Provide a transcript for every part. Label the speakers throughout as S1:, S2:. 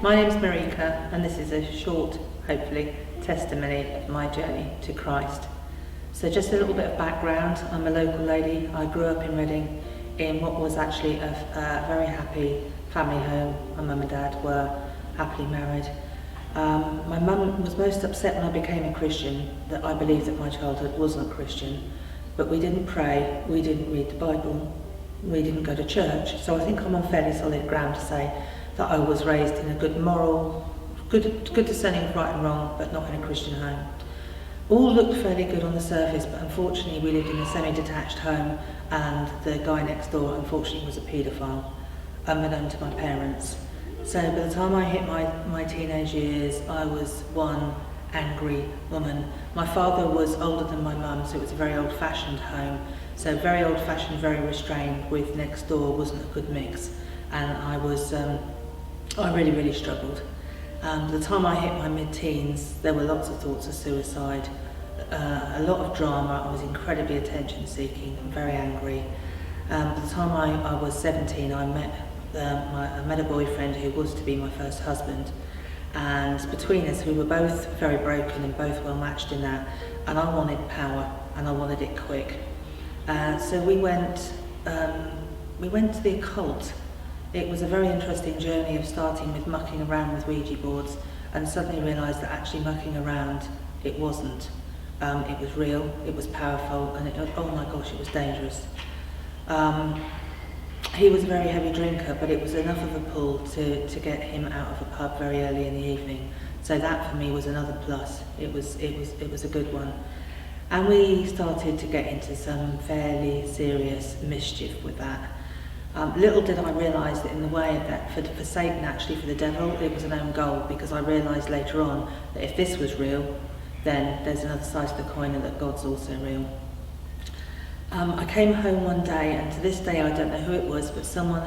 S1: My name's Marika, and this is a short, hopefully, testimony of my journey to Christ. So just a little bit of background. I'm a local lady. I grew up in Reading in what was actually a very happy family home. My mum and dad were happily married. My mum was most upset when I became a Christian that I believed that my childhood wasn't Christian, but we didn't pray, we didn't read the Bible, we didn't go to church. So I think I'm on fairly solid ground to say that I was raised in a good moral, good discerning of right and wrong, but not in a Christian home. All looked fairly good on the surface, but unfortunately we lived in a semi-detached home, and the guy next door unfortunately was a paedophile, unknown to my parents. So by the time I hit my teenage years, I was one angry woman. My father was older than my mum, so it was a very old-fashioned home. So very old-fashioned, very restrained, with next door wasn't a good mix. And I really struggled. By the time I hit my mid-teens, there were lots of thoughts of suicide, a lot of drama. I was incredibly attention-seeking and very angry. By the time I was 17, I met a boyfriend who was to be my first husband, and between us we were both very broken and both well matched in that, and I wanted power and I wanted it quick. So we went to the occult. It was a very interesting journey of starting with mucking around with Ouija boards and suddenly realised that actually mucking around, it wasn't. It was real, it was powerful, and oh my gosh, it was dangerous. He was a very heavy drinker, but it was enough of a pull to get him out of a pub very early in the evening. So that for me was another plus. It was a good one. And we started to get into some fairly serious mischief with that. Little did I realise that in the way that for Satan, actually for the devil, it was an own goal, because I realised later on that if this was real, then there's another side to the coin, and that God's also real. I came home one day, and to this day I don't know who it was, but someone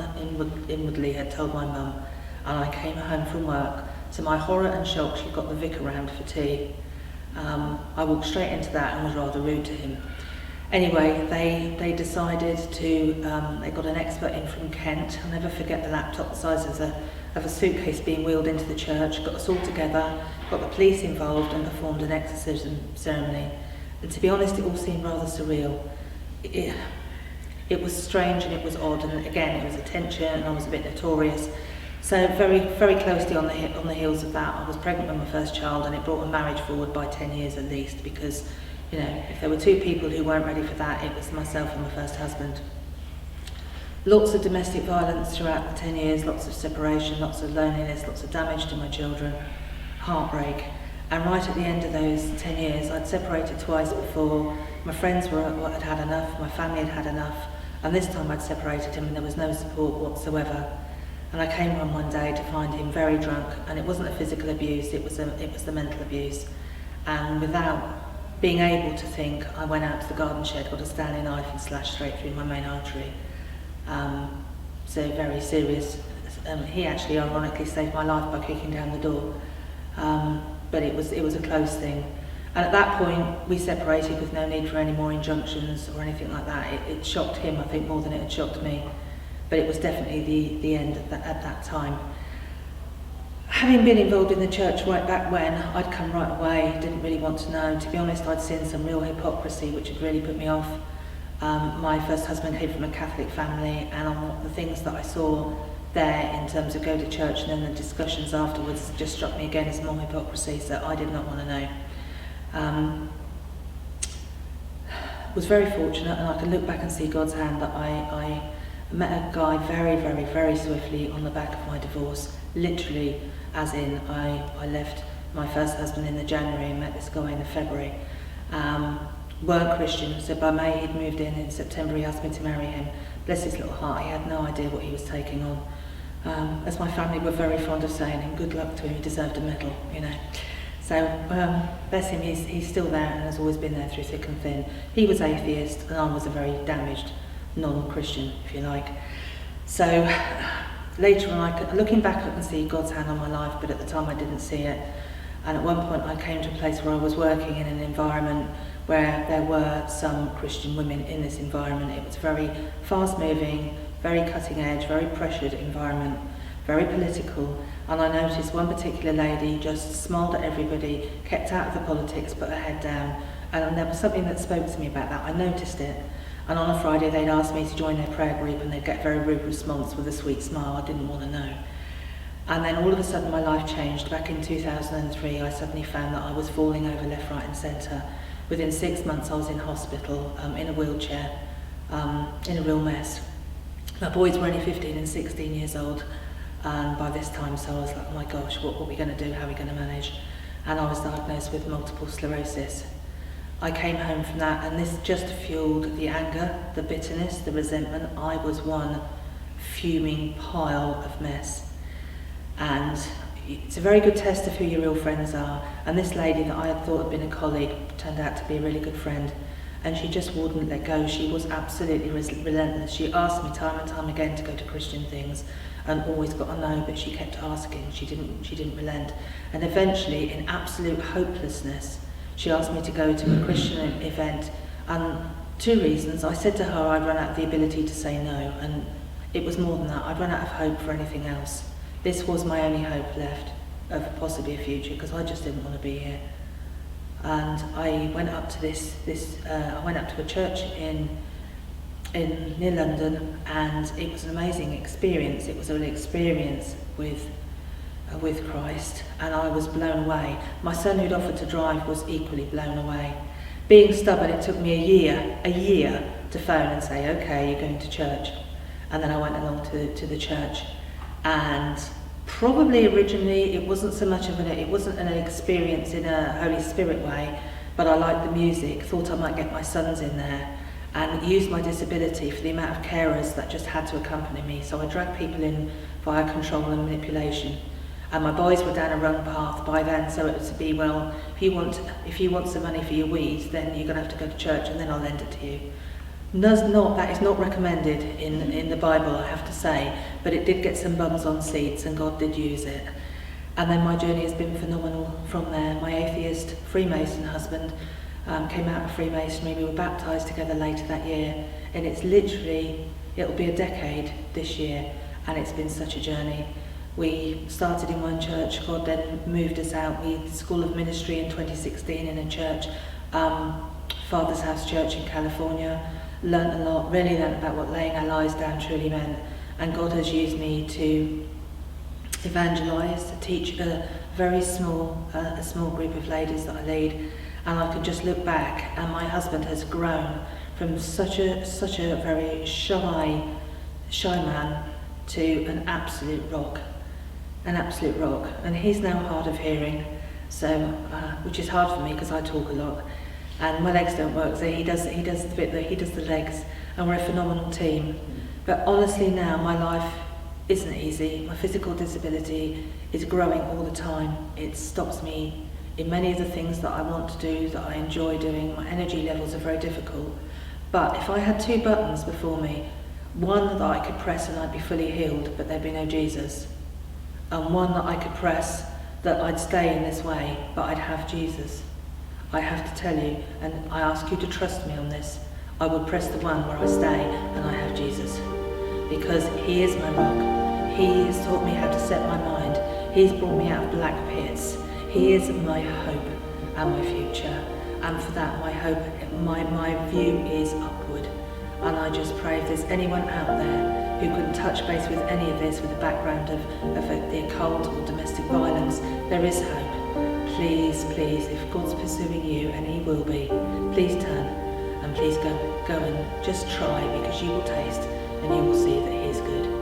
S1: inwardly had told my mum, and I came home from work. To my horror and shock, she got the vicar round for tea. I walked straight into that and was rather rude to him. Anyway, they decided to, they got an expert in from Kent. I'll never forget the laptop the size of a suitcase being wheeled into the church, got us all together, got the police involved, and performed an exorcism ceremony. And to be honest, it all seemed rather surreal. It was strange and it was odd, and again it was attention, and I was a bit notorious. So very closely on the heels of that, I was pregnant with my first child, and it brought a marriage forward by 10 years at least, because you know, if there were two people who weren't ready for that, it was myself and my first husband. Lots of domestic violence throughout the 10 years, lots of separation, lots of loneliness, lots of damage to my children, heartbreak. And right at the end of those 10 years, I'd separated twice before. My friends had had enough, my family had had enough, and this time I'd separated him and there was no support whatsoever. And I came home one day to find him very drunk, and it wasn't the physical abuse, it was the mental abuse. And without being able to think, I went out to the garden shed, got a Stanley knife and slashed straight through my main artery. So very serious. He actually ironically saved my life by kicking down the door. But it was a close thing. And at that point, we separated with no need for any more injunctions or anything like that. It shocked him, I think, more than it had shocked me. But it was definitely the end at that time. Having been involved in the church right back when, I'd come right away, didn't really want to know. To be honest, I'd seen some real hypocrisy, which had really put me off. My first husband came from a Catholic family, and the things that I saw there in terms of go to church and then the discussions afterwards just struck me again as more hypocrisy, so I did not want to know. Was very fortunate, and I can look back and see God's hand, that I met a guy very swiftly on the back of my divorce, literally, as in I left my first husband in the January and met this guy in the February. Weren't Christian, so by May he'd moved in September he asked me to marry him. Bless his little heart, he had no idea what he was taking on. As my family were very fond of saying, and good luck to him, he deserved a medal, you know. So, bless him, he's still there and has always been there through thick and thin. He was atheist and I was a very damaged non-Christian, if you like. So, later on, looking back I can see God's hand on my life, but at the time I didn't see it. And at one point I came to a place where I was working in an environment where there were some Christian women in this environment. It was very fast moving, very cutting edge, very pressured environment. very political, and I noticed one particular lady just smiled at everybody, kept out of the politics, put her head down, and there was something that spoke to me about that. I noticed it, and on a Friday they'd ask me to join their prayer group, and they'd get a very rude response with a sweet smile. I didn't want to know. And then all of a sudden my life changed. Back in 2003, I suddenly found that I was falling over left, right and centre. Within 6 months I was in hospital, in a wheelchair, in a real mess. My boys were only 15 and 16 years old, and by this time, so I was like, oh my gosh, what are we going to do? How are we going to manage? And I was diagnosed with multiple sclerosis. I came home from that, and this just fueled the anger, the bitterness, the resentment. I was one fuming pile of mess. And it's a very good test of who your real friends are. And this lady that I had thought had been a colleague turned out to be a really good friend. And she just wouldn't let go. She was absolutely relentless. She asked me time and time again to go to Christian things, and always got a no, but she kept asking. She didn't relent. And eventually, in absolute hopelessness, she asked me to go to a Christian event. And 2 reasons. I said to her I'd run out of the ability to say no, and it was more than that. I'd run out of hope for anything else. This was my only hope left of possibly a future, because I just didn't want to be here. And I went up to I went up to a church in near London, and it was an amazing experience. It was an experience with Christ, and I was blown away. My son, who'd offered to drive, was equally blown away. Being stubborn, it took me a year to phone and say, okay, you're going to church. And then I went along to the church, and probably originally it wasn't so much of it wasn't an experience in a Holy Spirit way, but I liked the music, thought I might get my sons in there, and used my disability for the amount of carers that just had to accompany me. So I dragged people in via control and manipulation. And my boys were down a run path by then, so it was to be, well, if you want some money for your weeds, then you're going to have to go to church, and then I'll lend it to you. That is not recommended in the Bible, I have to say, but it did get some bums on seats, and God did use it. And then my journey has been phenomenal from there. My atheist Freemason husband came out of Freemasonry. We were baptised together later that year, and it'll be a decade this year, and it's been such a journey. We started in one church, God then moved us out. We did School of Ministry in 2016 in a church, Father's House Church in California. Learned a lot, really learned about what laying our lives down truly meant, and God has used me to evangelise, to teach a very small group of ladies that I lead, and I could just look back, and my husband has grown from such a very shy man to an absolute rock, and he's now hard of hearing, so which is hard for me because I talk a lot. And my legs don't work, so he does the legs, and we're a phenomenal team. But honestly now, my life isn't easy. My physical disability is growing all the time. It stops me in many of the things that I want to do, that I enjoy doing. My energy levels are very difficult. But if I had 2 buttons before me, one that I could press and I'd be fully healed, but there'd be no Jesus, and one that I could press that I'd stay in this way, but I'd have Jesus. I have to tell you, and I ask you to trust me on this, I would press the one where I stay and I have Jesus. Because he is my rock. He has taught me how to set my mind. He's brought me out of black pits. He is my hope and my future. And for that, my hope, my view is upward. And I just pray if there's anyone out there who can touch base with any of this, with a background of the occult or domestic violence, there is hope. Please, if God's pursuing you, and he will be, please turn, and please go and just try, because you will taste and you will see that he is good.